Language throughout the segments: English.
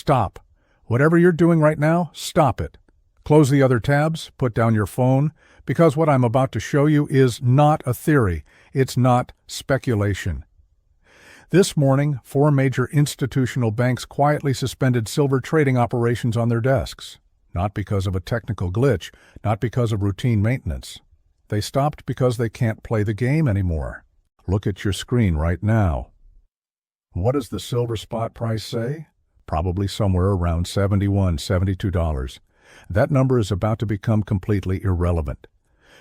Stop. Whatever you're doing right now, stop it. Close the other tabs, put down your phone, because what I'm about to show you is not a theory. It's not speculation. This morning, 4 major institutional banks quietly suspended silver trading operations on their desks. Not because of a technical glitch, not because of routine maintenance. They stopped because they can't play the game anymore. Look at your screen right now. What does the silver spot price say? Probably somewhere around $71, $72. That number is about to become completely irrelevant.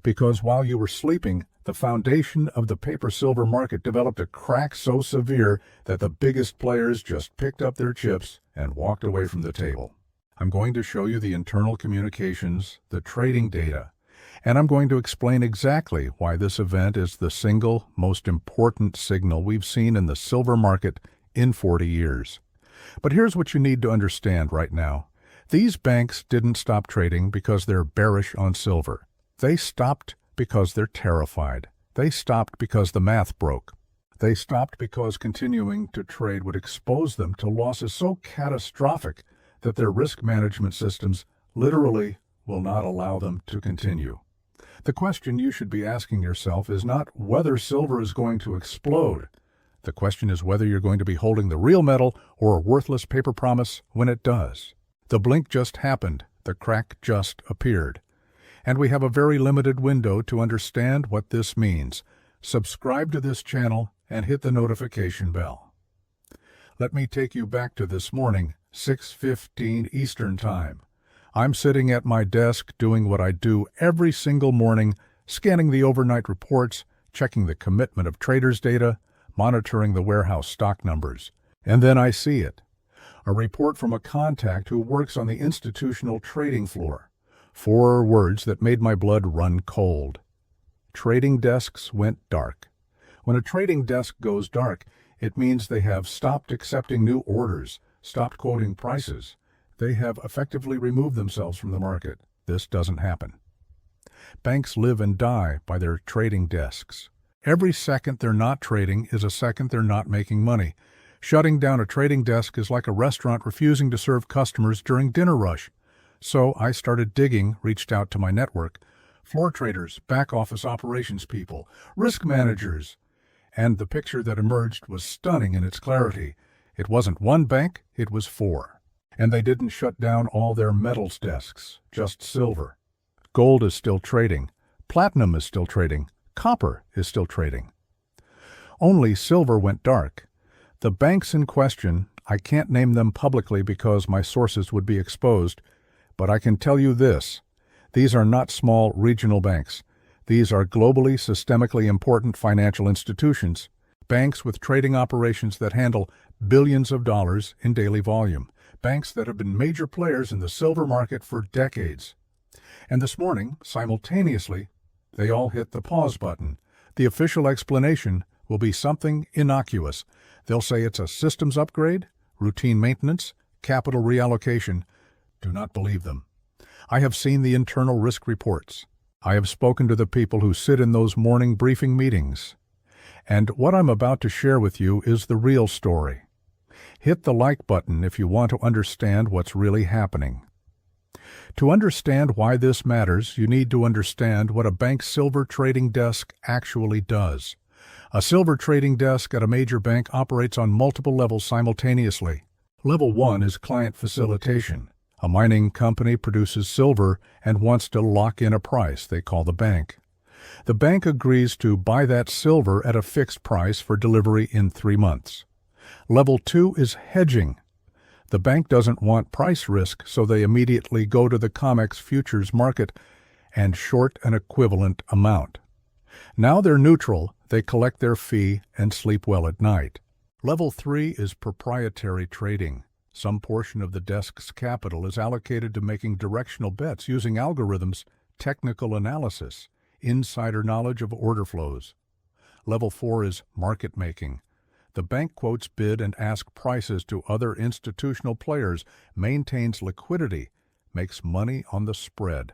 Because while you were sleeping, the foundation of the paper silver market developed a crack so severe that the biggest players just picked up their chips and walked away from the table. I'm going to show you the internal communications, the trading data, and I'm going to explain exactly why this event is the single most important signal we've seen in the silver market in 40 years. But here's what you need to understand right now. These banks didn't stop trading because they're bearish on silver. They stopped because they're terrified. They stopped because the math broke. They stopped because continuing to trade would expose them to losses so catastrophic that their risk management systems literally will not allow them to continue. The question you should be asking yourself is not whether silver is going to explode. The question is whether you're going to be holding the real metal or a worthless paper promise when it does. The blink just happened. The crack just appeared. And we have a very limited window to understand what this means. Subscribe to this channel and hit the notification bell. Let me take you back to this morning, 6:15 Eastern Time. I'm sitting at my desk doing what I do every single morning, scanning the overnight reports, checking the commitment of traders' data, monitoring the warehouse stock numbers. And then I see it. A report from a contact who works on the institutional trading floor. 4 words that made my blood run cold. Trading desks went dark. When a trading desk goes dark, it means they have stopped accepting new orders, stopped quoting prices. They have effectively removed themselves from the market. This doesn't happen. Banks live and die by their trading desks. Every second they're not trading is a second they're not making money. Shutting down a trading desk is like a restaurant refusing to serve customers during dinner rush. So I started digging, reached out to my network, floor traders, back office operations people, risk managers, and the picture that emerged was stunning in its clarity. It wasn't one bank, it was 4. And they didn't shut down all their metals desks, just silver. Gold is still trading. Platinum is still trading. Copper is still trading. Only silver went dark. The banks in question, I can't name them publicly because my sources would be exposed, but I can tell you this. These are not small regional banks. These are globally, systemically important financial institutions, banks with trading operations that handle billions of dollars in daily volume, banks that have been major players in the silver market for decades. And this morning, simultaneously, they all hit the pause button. The official explanation will be something innocuous. They'll say it's a systems upgrade, routine maintenance, capital reallocation. Do not believe them. I have seen the internal risk reports. I have spoken to the people who sit in those morning briefing meetings. And what I'm about to share with you is the real story. Hit the like button if you want to understand what's really happening. To understand why this matters, you need to understand what a bank silver trading desk actually does. A silver trading desk at a major bank operates on multiple levels simultaneously. Level 1 is client facilitation. A mining company produces silver and wants to lock in a price they call the bank. The bank agrees to buy that silver at a fixed price for delivery in 3 months. Level 2 is hedging. The bank doesn't want price risk, so they immediately go to the COMEX futures market and short an equivalent amount. Now they're neutral, they collect their fee and sleep well at night. Level 3 is proprietary trading. Some portion of the desk's capital is allocated to making directional bets using algorithms, technical analysis, insider knowledge of order flows. Level 4 is market making. The bank quotes bid and ask prices to other institutional players, maintains liquidity, makes money on the spread.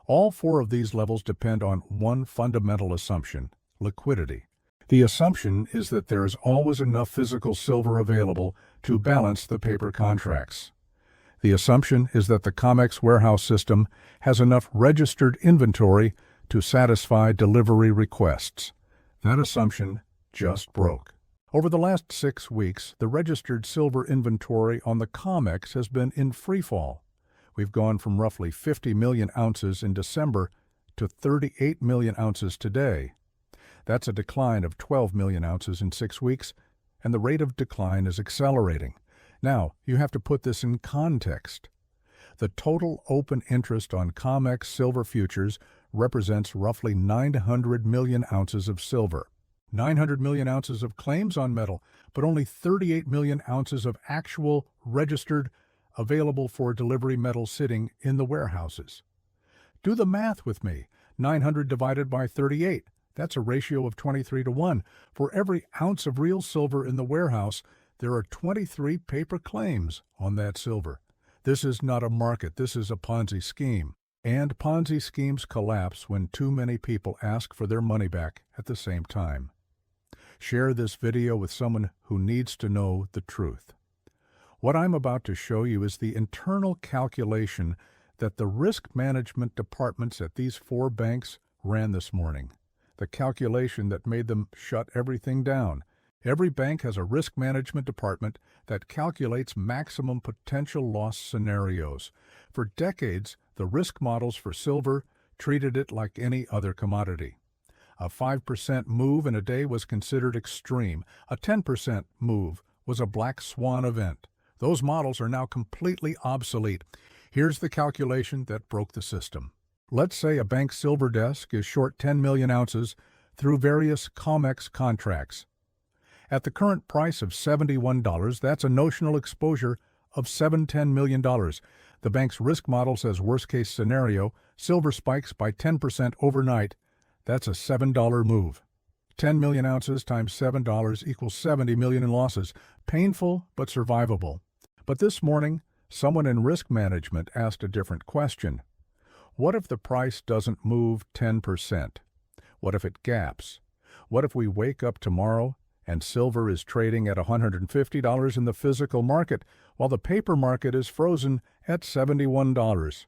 All 4 of these levels depend on one fundamental assumption: liquidity. The assumption is that there is always enough physical silver available to balance the paper contracts. The assumption is that the COMEX warehouse system has enough registered inventory to satisfy delivery requests. That assumption just broke. Over the last 6 weeks, the registered silver inventory on the COMEX has been in freefall. We've gone from roughly 50 million ounces in December to 38 million ounces today. That's a decline of 12 million ounces in 6 weeks, and the rate of decline is accelerating. Now, you have to put this in context. The total open interest on COMEX silver futures represents roughly 900 million ounces of silver. 900 million ounces of claims on metal, but only 38 million ounces of actual registered available for delivery metal sitting in the warehouses. Do the math with me. 900 divided by 38. That's a ratio of 23-1. For every ounce of real silver in the warehouse, there are 23 paper claims on that silver. This is not a market. This is a Ponzi scheme. And Ponzi schemes collapse when too many people ask for their money back at the same time. Share this video with someone who needs to know the truth. What I'm about to show you is the internal calculation that the risk management departments at these 4 banks ran this morning. The calculation that made them shut everything down. Every bank has a risk management department that calculates maximum potential loss scenarios. For decades, the risk models for silver treated it like any other commodity. A 5% move in a day was considered extreme. A 10% move was a black swan event. Those models are now completely obsolete. Here's the calculation that broke the system. Let's say a bank silver desk is short 10 million ounces through various COMEX contracts. At the current price of $71, that's a notional exposure of $710 million. The bank's risk model says worst-case scenario, silver spikes by 10% overnight. That's a $7 move. 10 million ounces times $7 equals 70 million in losses. Painful, but survivable. But this morning, someone in risk management asked a different question. What if the price doesn't move 10%? What if it gaps? What if we wake up tomorrow and silver is trading at $150 in the physical market, while the paper market is frozen at $71?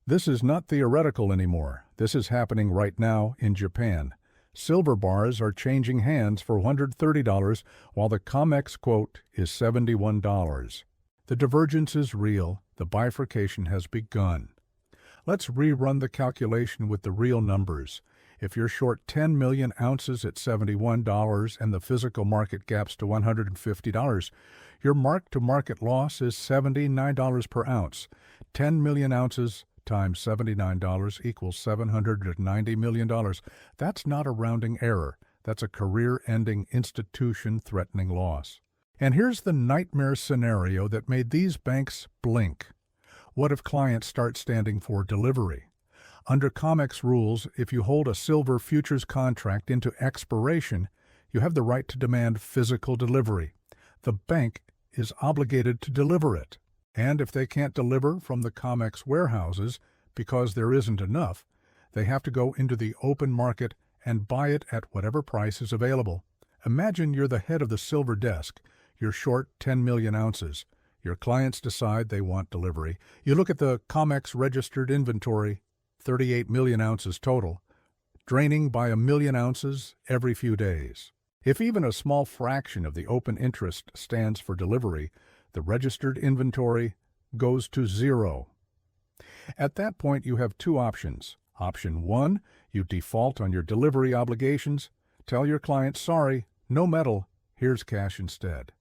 This is not theoretical anymore. This is happening right now in Japan. Silver bars are changing hands for $130, while the COMEX quote is $71. The divergence is real. The bifurcation has begun. Let's rerun the calculation with the real numbers. If you're short 10 million ounces at $71 and the physical market gaps to $150, your mark-to-market loss is $79 per ounce. 10 million ounces times $79 equals $790 million. That's not a rounding error. That's a career-ending, institution-threatening loss. And here's the nightmare scenario that made these banks blink. What if clients start standing for delivery? Under COMEX rules, if you hold a silver futures contract into expiration, you have the right to demand physical delivery. The bank is obligated to deliver it. And if they can't deliver from the COMEX warehouses because there isn't enough, they have to go into the open market and buy it at whatever price is available. Imagine you're the head of the silver desk. You're short 10 million ounces. Your clients decide they want delivery. You look at the COMEX registered inventory, 38 million ounces total, draining by 1 million ounces every few days. If even a small fraction of the open interest stands for delivery, the registered inventory goes to 0. At that point, you have 2 options. Option 1, you default on your delivery obligations. Tell your client, sorry, no metal, here's cash instead.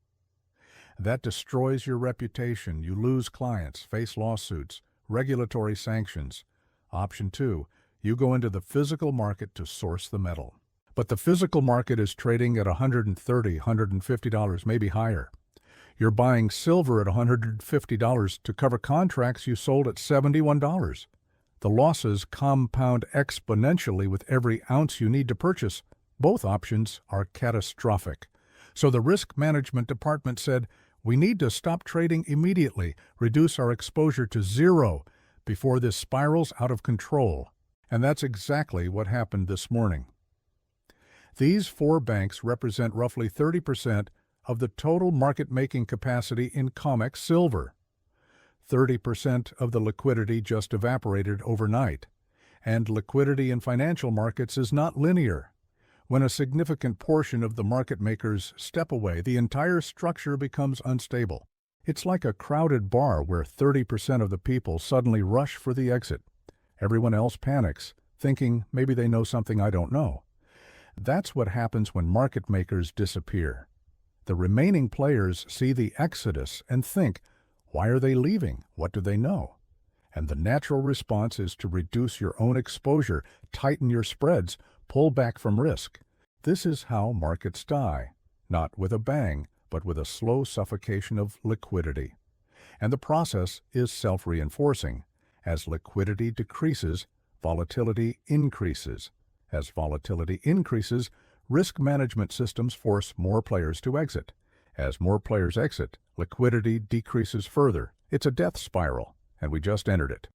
That destroys your reputation. You lose clients, face lawsuits, regulatory sanctions. Option 2, you go into the physical market to source the metal. But the physical market is trading at $130, $150, maybe higher. You're buying silver at $150 to cover contracts you sold at $71. The losses compound exponentially with every ounce you need to purchase. Both options are catastrophic. So the risk management department said, we need to stop trading immediately, reduce our exposure to 0 before this spirals out of control. And that's exactly what happened this morning. These 4 banks represent roughly 30% of the total market-making capacity in COMEX silver. 30% of the liquidity just evaporated overnight. And liquidity in financial markets is not linear. When a significant portion of the market makers step away, the entire structure becomes unstable. It's like a crowded bar where 30% of the people suddenly rush for the exit. Everyone else panics, thinking maybe they know something I don't know. That's what happens when market makers disappear. The remaining players see the exodus and think, why are they leaving? What do they know? And the natural response is to reduce your own exposure, tighten your spreads, pull back from risk. This is how markets die, not with a bang, but with a slow suffocation of liquidity. And the process is self-reinforcing. As liquidity decreases, volatility increases. As volatility increases, risk management systems force more players to exit. As more players exit, liquidity decreases further. It's a death spiral, and we just entered it.